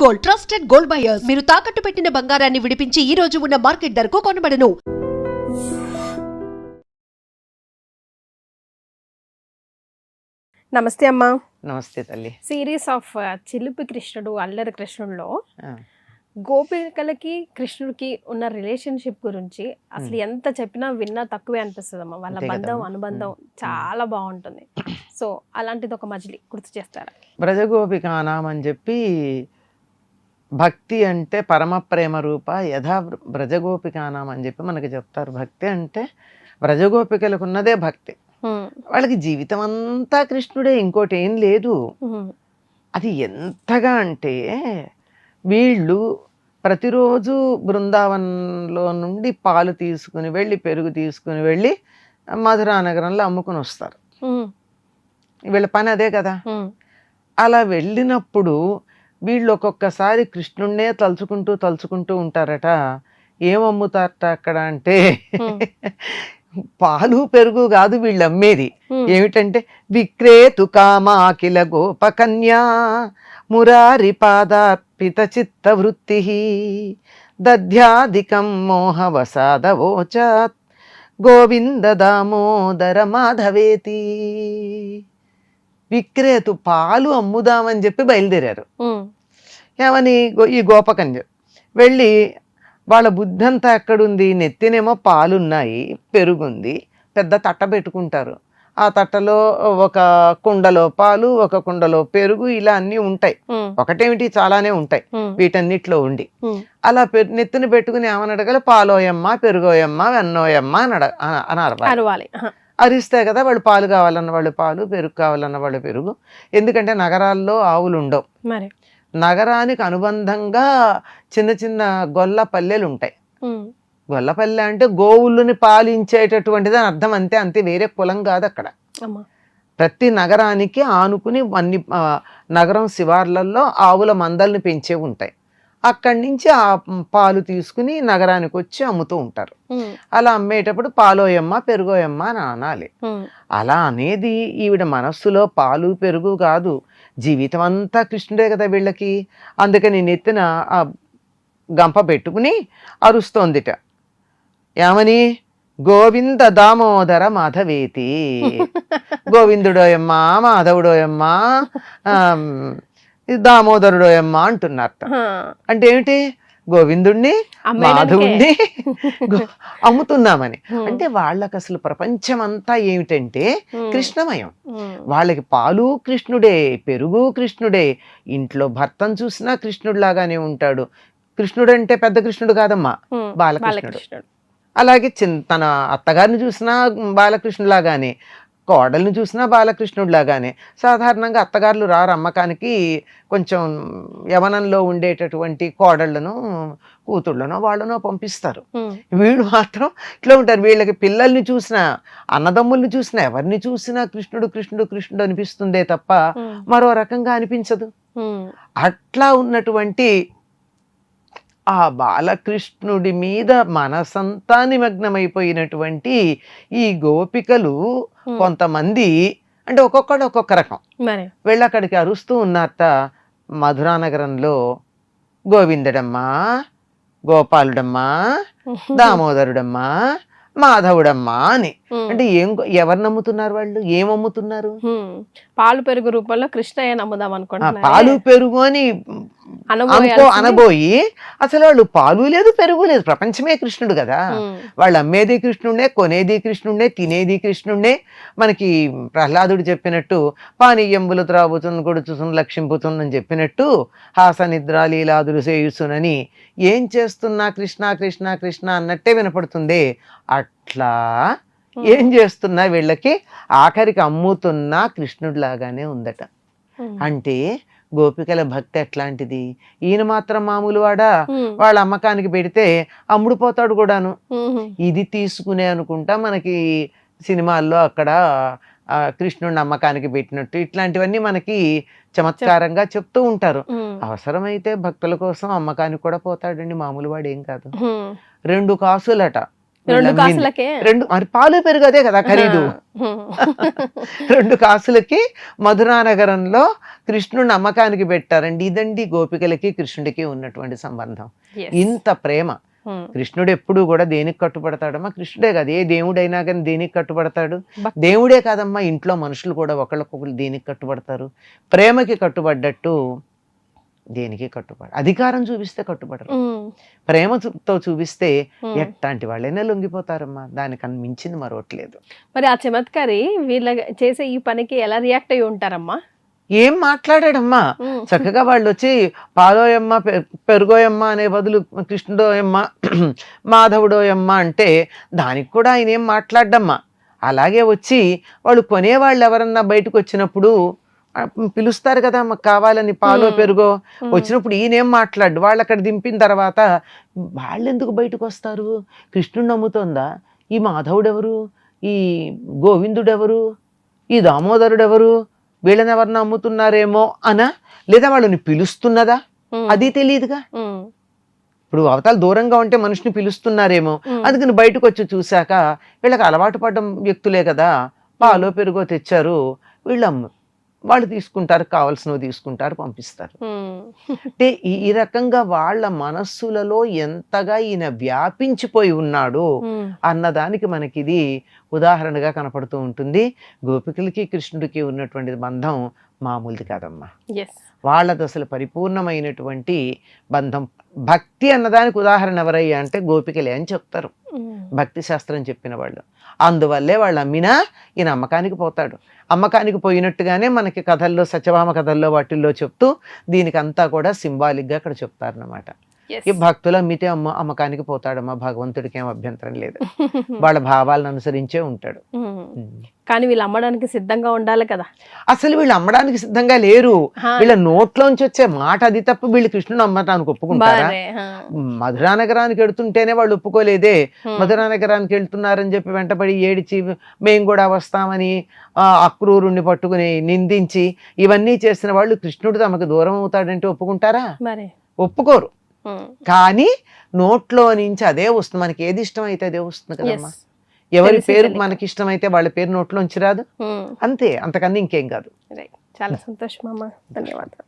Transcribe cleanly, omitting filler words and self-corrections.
Gold, trusted gold buyers. మీరు తాకట్టు పెట్టిన బంగారాన్ని విడిపించి ఈ రోజు ఉన్న మార్కెట్ ధరకు కొనబడను. నమస్తే అమ్మా. నమస్తే తల్లి. సిరీస్ ఆఫ్ చిలిపి కృష్ణుడు అల్లరి కృష్ణుడులో గోపికలకి కృష్ణుడికి ఉన్న రిలేషన్షిప్ గురించి అసలు ఎంత చెప్పినా విన్నా తక్కువే అనిపిస్తుంది అమ్మా. వాళ్ళ బంధం అనుబంధం చాలా బాగుంటుంది. సో అలాంటిది ఒక మజిలీ గుర్తు చేస్తారా? బ్రజగోపికానాం అని చెప్పి భక్తి అంటే పరమ ప్రేమ రూప యథా బ్రజగోపికానాం అని చెప్పి మనకి చెప్తారు. భక్తి అంటే బ్రజగోపికలకు ఉన్నదే భక్తి. వాళ్ళకి జీవితం అంతా కృష్ణుడే, ఇంకోటి ఏం లేదు. అది ఎంతగా అంటే వీళ్ళు ప్రతిరోజు బృందావనంలో నుండి పాలు తీసుకుని వెళ్ళి పెరుగు తీసుకుని వెళ్ళి మధురా నగరంలో అమ్ముకుని వస్తారు. వీళ్ళ పని అదే కదా. అలా వెళ్ళినప్పుడు వీళ్ళు ఒక్కొక్కసారి కృష్ణుడినే తలుచుకుంటూ ఉంటారట. ఏం అమ్ముతారట అక్కడ అంటే పాలు పెరుగు కాదు వీళ్ళు అమ్మేది. ఏమిటంటే విక్రేతు కామాకిల గోపకన్యా మురారి పాదార్పిత చిత్త వృత్తి దధ్యాధికం మోహవసాదవోచాత్ గోవింద దామోదర మాధవేతి. విక్రేతు పాలు అమ్ముదామని చెప్పి బయలుదేరారు. ఏమని? ఈ గోపకన్య వెళ్ళి వాళ్ళ బుద్ధి అంతా ఎక్కడుంది? నెత్తినేమో పాలున్నాయి, పెరుగుంది, పెద్ద తట్ట పెట్టుకుంటారు. ఆ తట్టలో ఒక కుండలో పాలు, ఒక కుండలో పెరుగు, ఇలా అన్నీ ఉంటాయి. ఒకటేమిటి, చాలానే ఉంటాయి వీటన్నిటిలో ఉండి. అలా నెత్తిన పెట్టుకుని ఏమని అడగాలి? పాలోయమ్మ, పెరుగోయమ్మ, వెన్నోయమ్మ అని అరవాలి. అరిస్తే కదా వాళ్ళు పాలు కావాలన్న వాళ్ళు పాలు, పెరుగు కావాలన్న వాళ్ళు పెరుగు. ఎందుకంటే నగరాల్లో ఆవులు ఉండవు. నగరానికి అనుబంధంగా చిన్న చిన్న గొల్ల పల్లెలు ఉంటాయి. గొల్లపల్లె అంటే గోవుల్ని పాలించేటటువంటిది అని అర్థం. అంతే, వేరే కులం కాదు అక్కడ. ప్రతి నగరానికి ఆనుకుని అన్ని నగరం శివార్లలో ఆవుల మందల్ని పెంచే ఉంటాయి. అక్కడి నుంచి ఆ పాలు తీసుకుని నగరానికి వచ్చి అమ్ముతూ ఉంటారు. అలా అమ్మేటప్పుడు పాలోయమ్మ, పెరుగోయమ్మ అని అనాలి. అలా అనేది ఈవిడ మనస్సులో పాలు పెరుగు కాదు, జీవితం అంతా కృష్ణుడే కదా వీళ్ళకి. అందుకని నెత్తిన ఆ గంప పెట్టుకుని అరుస్తోందిట. ఏమని? గోవింద దామోదర మాధవేతి. గోవిందుడోయమ్మ, మాధవుడోయమ్మ, దామోదరుడోయమ్మ అంటున్నారట. అంటే ఏమిటి? గోవిందుణ్ణి, మాధవుణ్ణి అమ్ముతున్నామని. అంటే వాళ్ళకి అసలు ప్రపంచం అంతా ఏమిటంటే కృష్ణమయం. వాళ్ళకి పాలు కృష్ణుడే, పెరుగు కృష్ణుడే. ఇంట్లో భర్తను చూసినా కృష్ణుడిలాగానే ఉంటాడు. కృష్ణుడు అంటే పెద్ద కృష్ణుడు కాదమ్మా, బాలకృష్ణుడు. అలాగే తన అత్తగారిని చూసినా బాలకృష్ణులాగానే, కోడల్ని చూసినా బాలకృష్ణుడిలాగానే. సాధారణంగా అత్తగారులు రారు అమ్మకానికి. కొంచెం యవనంలో ఉండేటటువంటి కోడళ్లను, కూతుళ్ళనో వాళ్ళనో పంపిస్తారు. వీళ్ళు మాత్రం ఇట్లా ఉంటారు. వీళ్ళకి పిల్లల్ని చూసినా, అన్నదమ్ముల్ని చూసినా, ఎవరిని చూసినా కృష్ణుడు కృష్ణుడు కృష్ణుడు అనిపిస్తుందే తప్ప మరో రకంగా అనిపించదు. అట్లా ఉన్నటువంటి ఆ బాలకృష్ణుడి మీద మనసంతా నిమగ్నమైపోయినటువంటి ఈ గోపికలు కొంతమంది, అంటే ఒక్కొక్కడు ఒక్కొక్క రకం, వెళ్ళి అక్కడికి అరుస్తూ ఉన్నారట. మధురా నగరంలో గోవిందుడమ్మా, గోపాలుడమ్మా, దామోదరుడమ్మా, మాధవుడమ్మా అని. అంటే ఎవరు నమ్ముతున్నారు? వాళ్ళు ఏం అమ్ముతున్నారు? పాలు పెరుగు రూపంలో కృష్ణయ్య నమ్ముదాం అనుకుంటున్నారు. పాలు పెరుగు అని అనబోయి అసలు వాళ్ళు పాలు లేదు, పెరుగు లేదు, ప్రపంచమే కృష్ణుడు కదా. వాళ్ళు అమ్మేది కృష్ణుడే, కొనేది కృష్ణుడే, తినేది కృష్ణుడే. మనకి ప్రహ్లాదుడు చెప్పినట్టు పానీయంబులు త్రాగుతుంది, కొడుచుతుంది, లక్షింపుతుందని చెప్పినట్టు హాస నిద్ర లీలాదులు సేయుసునని ఏం చేస్తున్నా కృష్ణ కృష్ణ కృష్ణ అన్నట్టే వినపడుతుంది. అట్లా ఏం చేస్తున్నా వీళ్ళకి ఆఖరికి అమ్ముతున్నా కృష్ణుడిలాగానే ఉందట. అంటే గోపికల భక్తి ఎట్లాంటిది? ఈయన మాత్రం మామూలు వాడా? వాళ్ళ అమ్మకానికి పెడితే అమ్ముడుపోతాడు కూడాను. ఇది తీసుకునే అనుకుంటా మనకి సినిమాల్లో అక్కడ కృష్ణుడిని అమ్మకానికి పెట్టినట్టు ఇట్లాంటివన్నీ మనకి చమత్కారంగా చెప్తూ ఉంటారు. అవసరమైతే భక్తుల కోసం అమ్మకానికి కూడా పోతాడండి, మామూలు వాడు ఏం కాదు. 2 కాసులట 2 కాసులకే మరి పాలు పెరుగు అదే కదా ఖరీదు. 2 కాసులకి మధురానగరంలో కృష్ణుడిని అమ్మకానికి పెట్టారండి. ఇదండి గోపికలకి కృష్ణుడికి ఉన్నటువంటి సంబంధం. ఇంత ప్రేమ. కృష్ణుడు ఎప్పుడు కూడా దేనికి కట్టుబడతాడమ్మా? కృష్ణుడే కాదు, ఏ దేవుడైనా కానీ దేనికి కట్టుబడతాడు? దేవుడే కాదమ్మా, ఇంట్లో మనుషులు కూడా ఒకళ్ళకొకరు దేనికి కట్టుబడతారు? ప్రేమకి కట్టుబడ్డట్టు దేనికి కట్టుబడ. అధికారం చూపిస్తే కట్టుబడరు, ప్రేమతో చూపిస్తే ఎట్లాంటి వాళ్ళైనా లొంగిపోతారమ్మా. దానికన్నా మించింది మరొకట్లేదు. మరి ఆ చమత్కారి వీళ్ళ చేసే ఈ పనికి ఎలా రియాక్ట్ అయ్యి ఉంటారమ్మా? ఏం మాట్లాడాడమ్మా? చక్కగా వాళ్ళు వచ్చి పాలోయమ్మ పెరుగోయమ్మ అనే బదులు కృష్ణుడోయమ్మ మాధవుడోయమ్మ అంటే దానికి కూడా ఆయన ఏం మాట్లాడమ్మా. అలాగే వచ్చి వాళ్ళు కొనేవాళ్ళు ఎవరన్నా బయటకు వచ్చినప్పుడు పిలుస్తారు కదా మాకు కావాలని పాలో పెరుగో, వచ్చినప్పుడు ఈయనేం మాట్లాడు. వాళ్ళు అక్కడ దింపిన తర్వాత వాళ్ళు ఎందుకు బయటకు వస్తారు? కృష్ణుడు నమ్ముతోందా? ఈ మాధవుడెవరు, ఈ గోవిందుడెవరు, ఈ దామోదరుడెవరు, వీళ్ళని ఎవరిని అమ్ముతున్నారేమో అనా, లేదా వాళ్ళని పిలుస్తున్నదా? అది తెలియదుగా. ఇప్పుడు అవతల దూరంగా ఉంటే మనిషిని పిలుస్తున్నారేమో, అందుకని బయటకు వచ్చి చూశాక వీళ్ళకి అలవాటు పడ్డ వ్యక్తులే కదా, పాలో పెరుగో తెచ్చారు, వాళ్ళు తీసుకుంటారు, కావాల్సినవి తీసుకుంటారు, పంపిస్తారు. అంటే ఈ రకంగా వాళ్ళ మనస్సులలో ఎంతగా ఈయన వ్యాపించిపోయి ఉన్నాడు అన్నదానికి మనకి ఇది ఉదాహరణగా కనపడుతూ ఉంటుంది. గోపికలకి కృష్ణుడికి ఉన్నటువంటి బంధం మామూలుది కాదమ్మా. వాళ్ళది అసలు పరిపూర్ణమైనటువంటి బంధం. భక్తి అన్నదానికి ఉదాహరణ ఎవరయ్యా అంటే గోపికలే అని చెప్తారు భక్తి శాస్త్రం చెప్పిన వాళ్ళు. అందువల్లే వాళ్ళు అమ్మినా ఈయన అమ్మకానికి పోతాడు. అమ్మకానికి పోయినట్టుగానే మనకి కథల్లో, సత్యభామ కథల్లో వాటిల్లో చెప్తూ దీనికి అంతా కూడా సింబాలిక్గా అక్కడ చెప్తారన్నమాట. ఈ భక్తులు అమ్మితే అమ్మకానికి పోతాడమ్మా, భగవంతుడికి ఏం అభ్యంతరం లేదు, వాళ్ళ భావాలను అనుసరించే ఉంటాడు. కానీ వీళ్ళు అమ్మడానికి సిద్ధంగా ఉండాలి కదా. అసలు వీళ్ళు అమ్మడానికి సిద్ధంగా లేరు. వీళ్ళ నోట్లోంచి వచ్చే మాట అది తప్ప వీళ్ళు కృష్ణుని అమ్మటానికి ఒప్పుకుంటారా? మధురానగరానికి వెళ్తుంటేనే వాళ్ళు ఒప్పుకోలేదే. మధురానగరానికి వెళ్తున్నారని చెప్పి వెంటబడి ఏడిచి మేము కూడా వస్తామని అక్రూరుణ్ణి పట్టుకుని నిందించి ఇవన్నీ చేసిన వాళ్ళు కృష్ణుడు తమకు దూరం అవుతాడంటే ఒప్పుకుంటారా? ఒప్పుకోరు. కానీ నోట్లో నుంచి అదే వస్తుంది. మనకి ఏది ఇష్టం అయితే అదే వస్తుంది కదమ్మా. ఎవరి పేరు మనకి ఇష్టమైతే వాళ్ళ పేరు నోట్లోంచి రాదు, అంతే, అంతకన్నా ఇంకేం కాదు. చాలా సంతోషం అమ్మా, ధన్యవాదాలు.